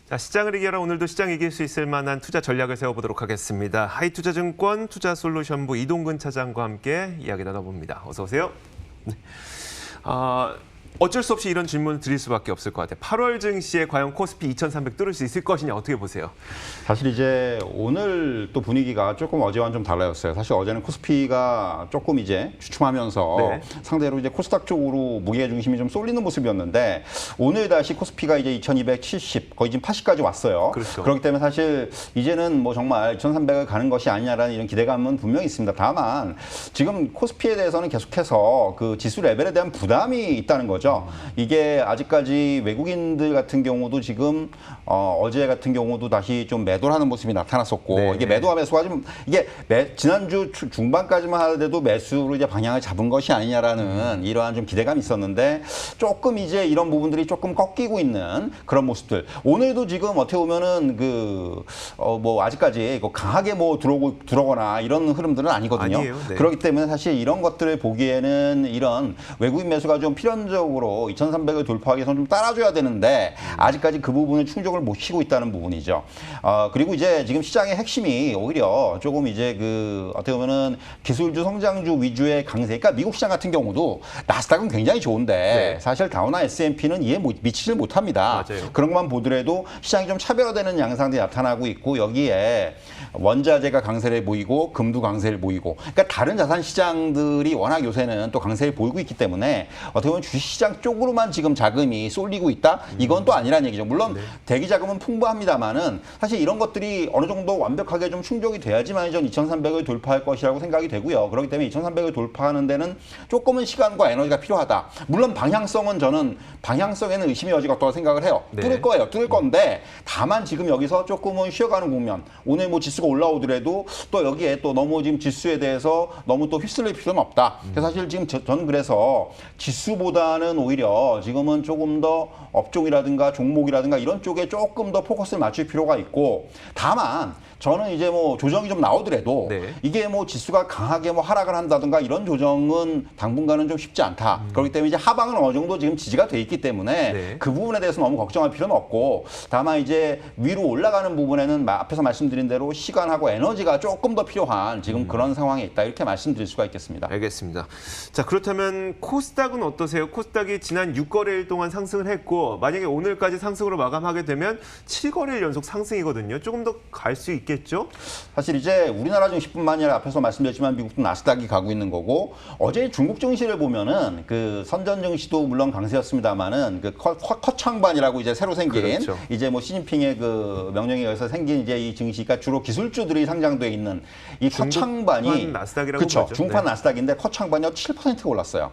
자, 시장을 이겨라. 오늘도 시장 이길 수 있을 만한 투자 전략을 세워보도록 하겠습니다. 하이투자증권 투자솔루션부 이동근 차장과 함께 이야기 나눠봅니다. 어서 오세요. 네. 어쩔 수 없이 이런 질문을 드릴 수밖에 없을 것 같아요. 8월 증시에 과연 코스피 2,300 뚫을 수 있을 것이냐 어떻게 보세요? 사실 이제 오늘 또 분위기가 조금 어제와는 좀 달라졌어요. 사실 어제는 코스피가 조금 이제 주춤하면서 네. 상대로 이제 코스닥 쪽으로 무게 중심이 좀 쏠리는 모습이었는데 오늘 다시 코스피가 이제 2,270 거의 지금 80까지 왔어요. 그렇죠. 그렇기 때문에 사실 이제는 뭐 정말 2,300을 가는 것이 아니냐라는 이런 기대감은 분명히 있습니다. 다만 지금 코스피에 대해서는 계속해서 그 지수 레벨에 대한 부담이 있다는 거죠. 이게 아직까지 외국인들 같은 경우도 지금 어제 같은 경우도 다시 좀 매도를 하는 모습이 나타났었고 네. 이게 매도와 매수가 좀 이게 지난주 중반까지만 하더라도 매수로 이제 방향을 잡은 것이 아니냐라는 이러한 좀 기대감이 있었는데 조금 이제 이런 부분들이 조금 꺾이고 있는 그런 모습들. 오늘도 지금 어떻게 보면은 뭐 아직까지 강하게 뭐 들어오거나 이런 흐름들은 아니거든요. 아니에요. 네. 그렇기 때문에 사실 이런 것들을 보기에는 이런 외국인 매수가 좀 필연적으로 2,300을 돌파하기 위해서는 좀 따라줘야 되는데 아직까지 그 부분을 충족을 못 시키고 있다는 부분이죠. 그리고 이제 지금 시장의 핵심이 오히려 조금 이제 어떻게 보면은 기술주 성장주 위주의 강세. 그러니까 미국 시장 같은 경우도 나스닥은 굉장히 좋은데 네. 사실 다우나 S&P는 이에 미치질 못합니다. 맞아요. 그런 것만 보더라도 시장이 좀 차별화되는 양상들이 나타나고 있고 여기에 원자재가 강세를 보이고 금도 강세를 보이고 그러니까 다른 자산 시장들이 워낙 요새는 또 강세를 보이고 있기 때문에 어떻게 보면 주식시장 쪽으로만 지금 자금이 쏠리고 있다? 이건 또 아니라는 얘기죠. 물론 네. 대기 자금은 풍부합니다만은 사실 이런 것들이 어느 정도 완벽하게 좀 충족이 돼야지만 전 2,300을 돌파할 것이라고 생각이 되고요. 그렇기 때문에 2,300을 돌파하는 데는 조금은 시간과 에너지가 필요하다. 물론 저는 방향성에는 의심의 여지가 없다고 생각을 해요. 네. 뚫을 거예요. 뚫을 건데 다만 지금 여기서 조금은 쉬어가는 국면. 오늘 뭐 지수가 올라오더라도 또 여기에 또 너무 지금 지수에 대해서 너무 또 휩쓸릴 필요는 없다. 그래서 사실 지금 저는 그래서 지수보다는 오히려 지금은 조금 더 업종이라든가 종목이라든가 이런 쪽에 조금 더 포커스를 맞출 필요가 있고 다만 저는 이제 뭐 조정이 좀 나오더라도 네. 이게 뭐 지수가 강하게 뭐 하락을 한다든가 이런 조정은 당분간은 좀 쉽지 않다. 그렇기 때문에 이제 하방은 어느 정도 지금 지지가 돼 있기 때문에 네. 그 부분에 대해서 너무 걱정할 필요는 없고 다만 이제 위로 올라가는 부분에는 앞에서 말씀드린 대로 시간하고 에너지가 조금 더 필요한 지금 그런 상황에 있다. 이렇게 말씀드릴 수가 있겠습니다. 알겠습니다. 자, 그렇다면 코스닥은 어떠세요? 코스닥이 지난 6거래일 동안 상승을 했고 만약에 오늘까지 상승으로 마감하게 되면 7거래일 연속 상승이거든요. 조금 더 갈 수 있겠죠? 사실 이제 우리나라 증시뿐만 아니라 앞에서 말씀드렸지만 미국도 나스닥이 가고 있는 거고 어제 중국 증시를 보면은 그 선전 증시도 물론 강세였습니다만은 그 커창반이라고 이제 새로 생긴 그렇죠. 이제 뭐 시진핑의 그 명령에 의해서 생긴 이제 이 증시가 주로 기술주들이 상장돼 있는 이 커창반이 중국판 나스닥이라고 그렇죠. 보죠. 중판 네. 나스닥인데 커창반이 7%가 올랐어요.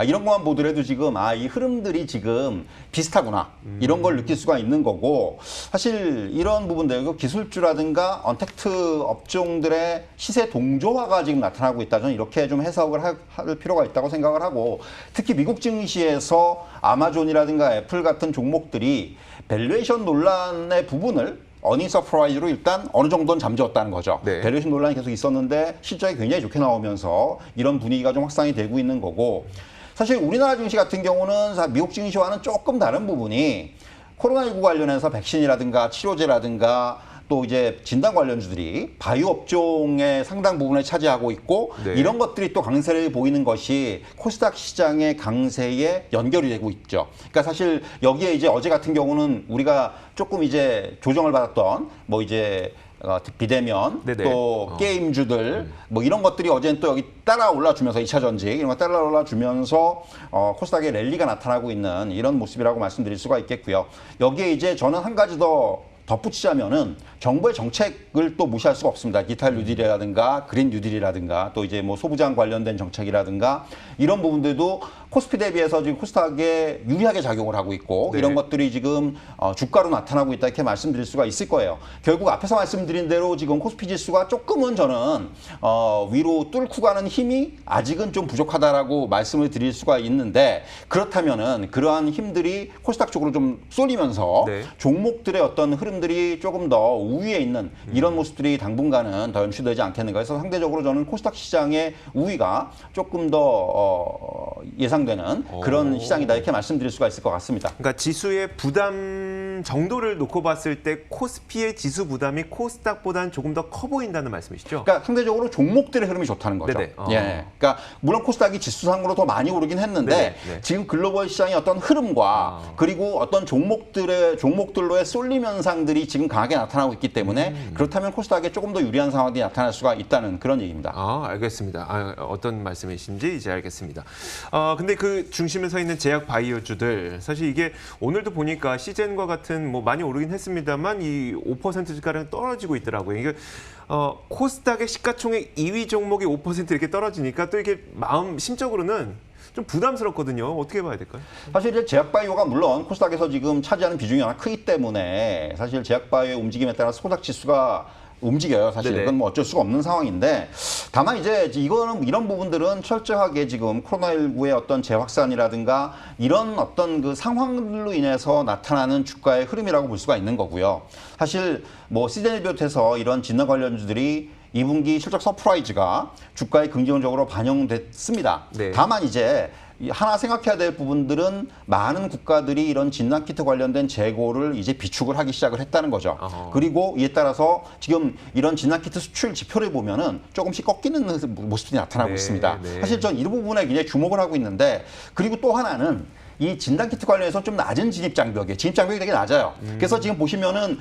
이런 것만 보더라도 지금 이 흐름들이 지금 비슷하구나 이런 걸 느낄 수가 있는 거고 사실 이런 부분들 기술주라든가 언택트 업종들의 시세 동조화가 지금 나타나고 있다. 저는 이렇게 좀 해석을 할 필요가 있다고 생각을 하고 특히 미국 증시에서 아마존이라든가 애플 같은 종목들이 밸류에이션 논란의 부분을 어닝 서프라이즈로 일단 어느 정도는 잠재웠다는 거죠. 네. 밸류에이션 논란이 계속 있었는데 실적이 굉장히 좋게 나오면서 이런 분위기가 좀 확산이 되고 있는 거고 사실 우리나라 증시 같은 경우는 미국 증시와는 조금 다른 부분이 코로나19 관련해서 백신이라든가 치료제라든가 또 이제 진단 관련주들이 바이오 업종의 상당 부분을 차지하고 있고 네. 이런 것들이 또 강세를 보이는 것이 코스닥 시장의 강세에 연결이 되고 있죠. 그러니까 사실 여기에 이제 어제 같은 경우는 우리가 조금 이제 조정을 받았던 뭐 이제 비대면 네네. 또 게임주들 뭐 이런 것들이 어제는 또 여기 따라 올라주면서 2차 전직 이런 거 따라 올라주면서 코스닥의 랠리가 나타나고 있는 이런 모습이라고 말씀드릴 수가 있겠고요. 여기에 이제 저는 한 가지 더 덧붙이자면은 정부의 정책을 또 무시할 수가 없습니다. 디지털 뉴딜이라든가 그린 뉴딜이라든가 또 이제 뭐 소부장 관련된 정책이라든가 이런 부분들도 코스피 대비해서 지금 코스닥에 유리하게 작용을 하고 있고 네. 이런 것들이 지금 주가로 나타나고 있다 이렇게 말씀드릴 수가 있을 거예요. 결국 앞에서 말씀드린 대로 지금 코스피 지수가 조금은 저는 위로 뚫고 가는 힘이 아직은 좀 부족하다라고 말씀을 드릴 수가 있는데 그렇다면은 그러한 힘들이 코스닥 쪽으로 좀 쏠리면서 네. 종목들의 어떤 흐름 흐름들이 조금 더 우위에 있는 이런 모습들이 당분간은 더 연출되지 않겠는가 해서 상대적으로 저는 코스닥 시장의 우위가 조금 더 예상되는 그런 시장이다 이렇게 말씀드릴 수가 있을 것 같습니다. 그러니까 지수의 부담 정도를 놓고 봤을 때 코스피의 지수 부담이 코스닥보다는 조금 더 커 보인다는 말씀이시죠? 그러니까 상대적으로 종목들의 흐름이 좋다는 거죠. 네네. 예. 그러니까 물론 코스닥이 지수상으로 더 많이 오르긴 했는데 네네. 네. 지금 글로벌 시장의 어떤 흐름과 그리고 어떤 종목들로의 쏠림 현상들이 지금 강하게 나타나고 있기 때문에 그렇다면 코스닥에 조금 더 유리한 상황이 나타날 수가 있다는 그런 얘기입니다. 알겠습니다. 어떤 말씀이신지 이제 알겠습니다. 근데 그 중심에 서 있는 제약 바이오주들 사실 이게 오늘도 보니까 시젠과 같은 뭐 많이 오르긴 했습니다만 이 5%가량 떨어지고 있더라고요. 이게 코스닥의 시가총액 2위 종목이 5% 이렇게 떨어지니까 또 이게 심적으로는 좀 부담스럽거든요. 어떻게 봐야 될까요? 사실 이제 제약바이오가 물론 코스닥에서 지금 차지하는 비중이 워낙 크기 때문에 사실 제약바이오의 움직임에 따라서 코스닥 지수가 움직여요. 사실 네네. 그건 뭐 어쩔 수가 없는 상황인데 다만 이제 이런 부분들은 철저하게 지금 코로나19의 어떤 재확산이라든가 이런 어떤 그 상황들로 인해서 나타나는 주가의 흐름이라고 볼 수가 있는 거고요. 사실 뭐 시즌을 비롯해서 이런 진단 관련주들이 2분기 실적 서프라이즈가 주가에 긍정적으로 반영됐습니다. 네. 다만 이제 하나 생각해야 될 부분들은 많은 국가들이 이런 진단키트 관련된 재고를 이제 비축을 하기 시작을 했다는 거죠. 그리고 이에 따라서 지금 이런 진단키트 수출 지표를 보면은 조금씩 꺾이는 모습이 나타나고 네, 있습니다. 네. 사실 전 이 부분에 굉장히 주목을 하고 있는데 그리고 또 하나는 이 진단키트 관련해서 좀 낮은 진입장벽이 되게 낮아요. 그래서 지금 보시면은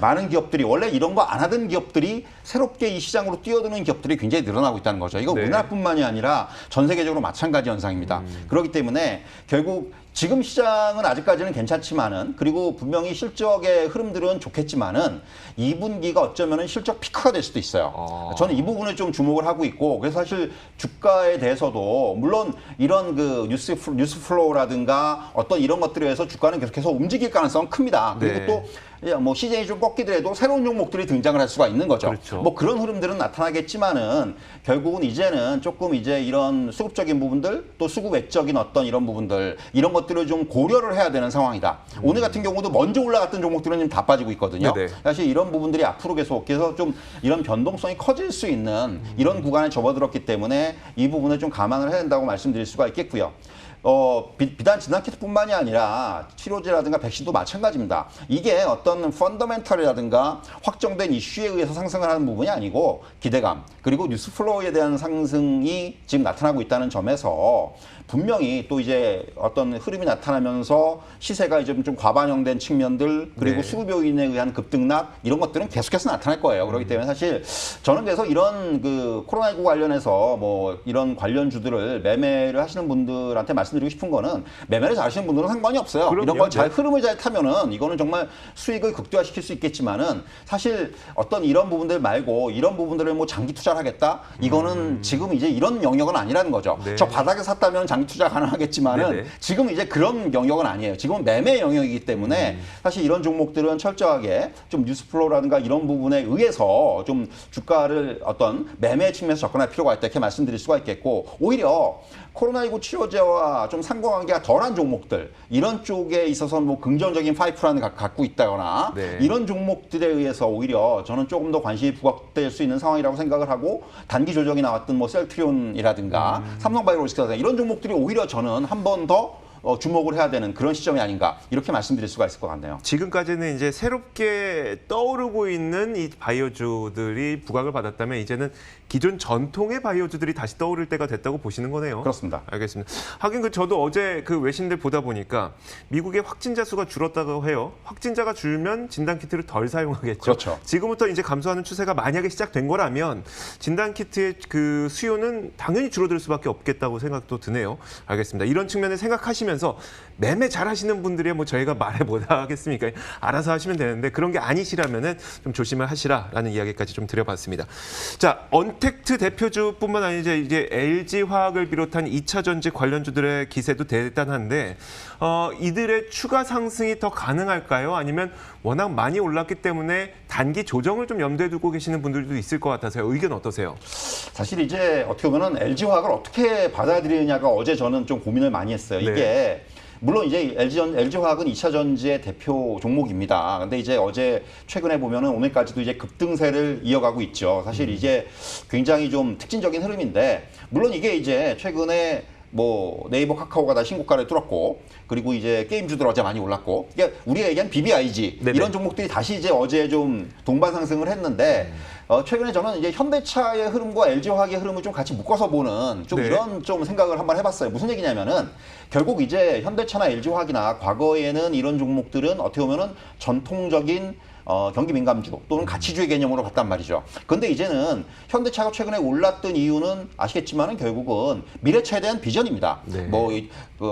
많은 기업들이 원래 이런 거 안 하던 기업들이 새롭게 이 시장으로 뛰어드는 기업들이 굉장히 늘어나고 있다는 거죠. 이거 네. 우리나라뿐만이 아니라 전 세계적으로 마찬가지 현상입니다. 그렇기 때문에 결국 지금 시장은 아직까지는 괜찮지만은 그리고 분명히 실적의 흐름들은 좋겠지만은 2분기가 어쩌면은 실적 피크가 될 수도 있어요. 저는 이 부분을 좀 주목을 하고 있고 그래서 사실 주가에 대해서도 물론 이런 그 뉴스 플로우라든가 어떤 이런 것들에 의해서 주가는 계속해서 움직일 가능성은 큽니다. 그리고 네. 또 뭐 시즌이 좀 꺾이더라도 새로운 종목들이 등장을 할 수가 있는 거죠. 그렇죠. 뭐 그런 흐름들은 나타나겠지만은 결국은 이제는 조금 이제 이런 수급적인 부분들 또 수급 외적인 어떤 이런 부분들 이런 것들을 좀 고려를 해야 되는 상황이다. 오늘 같은 경우도 먼저 올라갔던 종목들은 지금 다 빠지고 있거든요. 네네. 사실 이런 부분들이 앞으로 계속해서 좀 이런 변동성이 커질 수 있는 이런 구간에 접어들었기 때문에 이 부분을 좀 감안을 해야 된다고 말씀드릴 수가 있겠고요. 비단 진단키트뿐만이 아니라 치료제라든가 백신도 마찬가지입니다. 이게 어떤 펀더멘털이라든가 확정된 이슈에 의해서 상승을 하는 부분이 아니고 기대감 그리고 뉴스 플로우에 대한 상승이 지금 나타나고 있다는 점에서 분명히 또 이제 어떤 흐름이 나타나면서 시세가 이제 좀 과반영된 측면들 그리고 네. 수급 요인에 의한 급등락 이런 것들은 계속해서 나타날 거예요. 그렇기 때문에 사실 저는 그래서 이런 그 코로나19 관련해서 뭐 이런 관련주들을 매매를 하시는 분들한테 말씀드리고 싶은 거는 매매를 잘하시는 분들은 상관이 없어요. 그럼요. 이런 걸 네. 흐름을 잘 타면은 이거는 정말 수익을 극대화시킬 수 있겠지만은 사실 어떤 이런 부분들 말고 이런 부분들을 뭐 장기 투자를 하겠다 이거는 지금 이제 이런 영역은 아니라는 거죠. 네. 저 바닥에 샀다면 장기 투자 가능하겠지만은 네네. 지금 이제 그런 영역은 아니에요. 지금은 매매 영역이기 때문에 사실 이런 종목들은 철저하게 좀 뉴스플로우라든가 이런 부분에 의해서 좀 주가를 어떤 매매 측면에서 접근할 필요가 있다 이렇게 말씀드릴 수가 있겠고 오히려 코로나19 치료제와 좀 상관관계가 덜한 종목들 이런 쪽에 있어서 뭐 긍정적인 파이프라는 갖고 있다거나 네. 이런 종목들에 의해서 오히려 저는 조금 더 관심이 부각될 수 있는 상황이라고 생각을 하고 단기 조정이 나왔던 뭐 셀트리온이라든가 삼성바이오로직스라든가 이런 종목들이 오히려 저는 한 번 더 주목을 해야 되는 그런 시점이 아닌가 이렇게 말씀드릴 수가 있을 것 같네요. 지금까지는 이제 새롭게 떠오르고 있는 이 바이오주들이 부각을 받았다면 이제는 기존 전통의 바이오주들이 다시 떠오를 때가 됐다고 보시는 거네요. 그렇습니다. 알겠습니다. 하긴 저도 어제 그 외신들 보다 보니까 미국의 확진자 수가 줄었다고 해요. 확진자가 줄면 진단키트를 덜 사용하겠죠. 그렇죠. 지금부터 이제 감소하는 추세가 만약에 시작된 거라면 진단키트의 그 수요는 당연히 줄어들 수밖에 없겠다고 생각도 드네요. 알겠습니다. 이런 측면을 생각하시면서 매매 잘하시는 분들이 뭐 저희가 말해 뭐다 하겠습니까? 알아서 하시면 되는데 그런 게 아니시라면은 좀 조심을 하시라라는 이야기까지 좀 드려봤습니다. 자, 언택트 대표주뿐만 아니라 이제 LG화학을 비롯한 2차 전지 관련주들의 기세도 대단한데 이들의 추가 상승이 더 가능할까요? 아니면 워낙 많이 올랐기 때문에 단기 조정을 좀 염두에 두고 계시는 분들도 있을 것 같아서요. 의견 어떠세요? 사실 이제 어떻게 보면 LG화학을 어떻게 받아들이느냐가 어제 저는 좀 고민을 많이 했어요. 네. 이게 물론 이제 LG화학은 2차 전지의 대표 종목입니다. 근데 이제 어제 최근에 보면은 오늘까지도 이제 급등세를 이어가고 있죠. 사실 이제 굉장히 좀 특징적인 흐름인데 물론 이게 이제 최근에 뭐 네이버 카카오가 다 신고가를 뚫었고 그리고 이제 게임주들 어제 많이 올랐고 이게 우리가 얘기한 BBIG 네네. 이런 종목들이 다시 이제 어제 좀 동반 상승을 했는데 최근에 저는 이제 현대차의 흐름과 LG화학의 흐름을 좀 같이 묶어서 보는 좀 네. 이런 좀 생각을 한번 해봤어요. 무슨 얘기냐면은 결국 이제 현대차나 LG화학이나 과거에는 이런 종목들은 어떻게 보면은 전통적인 경기 민감주 또는 가치주의 개념으로 봤단 말이죠. 그런데 이제는 현대차가 최근에 올랐던 이유는 아시겠지만은 결국은 미래차에 대한 비전입니다. 네.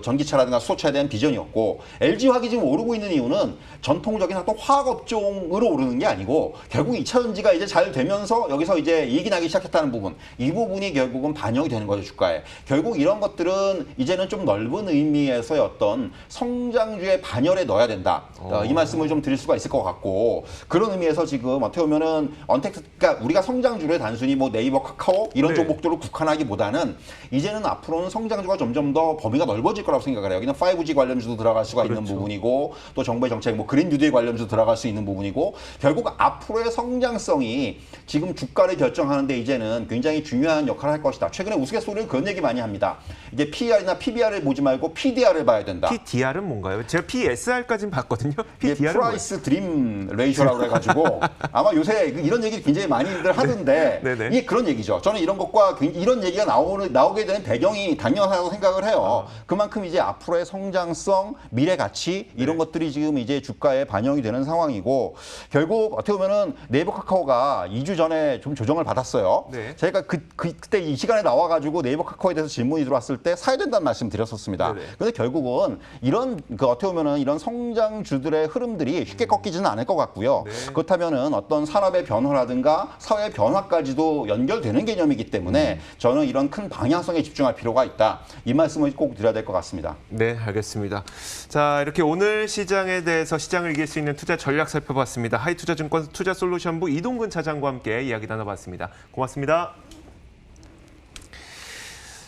전기차라든가 수소차에 대한 비전이었고 LG화학이 지금 오르고 있는 이유는 전통적인 어떤 화학업종으로 오르는 게 아니고 결국 2차 전지가 이제 잘 되면서 여기서 이제 이익이 나기 시작했다는 부분 이 부분이 결국은 반영이 되는 거죠 주가에. 결국 이런 것들은 이제는 좀 넓은 의미에서의 어떤 성장주의 반열에 넣어야 된다. 이 말씀을 좀 드릴 수가 있을 것 같고 그런 의미에서 지금 어떻게 보면은 그러니까 우리가 성장주를 단순히 뭐 네이버, 카카오 이런 네. 종목들을 국한하기보다는 이제는 앞으로는 성장주가 점점 더 범위가 넓어질 거라고 생각을 해요. 여기는 5G 관련주도 들어갈 수가 있는 그렇죠. 부분이고 또 정부의 정책, 뭐 그린 뉴딜 관련주도 들어갈 수 있는 부분이고 결국 앞으로의 성장성이 지금 주가를 결정하는데 이제는 굉장히 중요한 역할을 할 것이다. 최근에 우스갯소리를 그런 얘기 많이 합니다. 이제 PER이나 PBR을 보지 말고 PDR을 봐야 된다. PDR은 뭔가요? 제가 PSR까지는 봤거든요. 이게 PDR은 프라이스 드림 레이쇼라고 해가지고 아마 요새 이런 얘기 굉장히 많이들 하던데 네네. 이게 그런 얘기죠. 저는 이런 것과 이런 얘기가 나오게 되는 배경이 당연하다고 생각을 해요. 그만큼 이제 앞으로의 성장성, 미래 가치 이런 것들이 지금 이제 주가에 반영이 되는 상황이고 결국 어떻게 보면은 네이버 카카오가 2주 전에 좀 조정을 받았어요. 네. 제가 그때 이 시간에 나와가지고 네이버 카카오에 대해서 질문이 들어왔을 때 사야 된다는 말씀 드렸었습니다. 네네. 근데 결국은 이런 어떻게 보면은 이런 성장주들의 흐름들이 쉽게 꺾이지는 않을 것 같고요. 네. 그렇다면은 어떤 산업의 변화라든가 사회의 변화까지도 연결되는 개념이기 때문에 저는 이런 큰 방향성에 집중할 필요가 있다. 이 말씀을 꼭 드려야 될 것 같습니다. 네, 알겠습니다. 자, 이렇게 오늘 시장에 대해서 시장을 이길 수 있는 투자 전략 살펴봤습니다. 하이투자증권 투자솔루션부 이동근 차장과 함께 이야기 나눠봤습니다. 고맙습니다.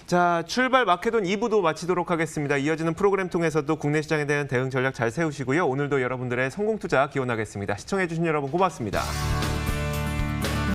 자, 출발 마켓온 2부도 마치도록 하겠습니다. 이어지는 프로그램 통해서도 국내 시장에 대한 대응 전략 잘 세우시고요. 오늘도 여러분들의 성공 투자 기원하겠습니다. 시청해주신 여러분 고맙습니다.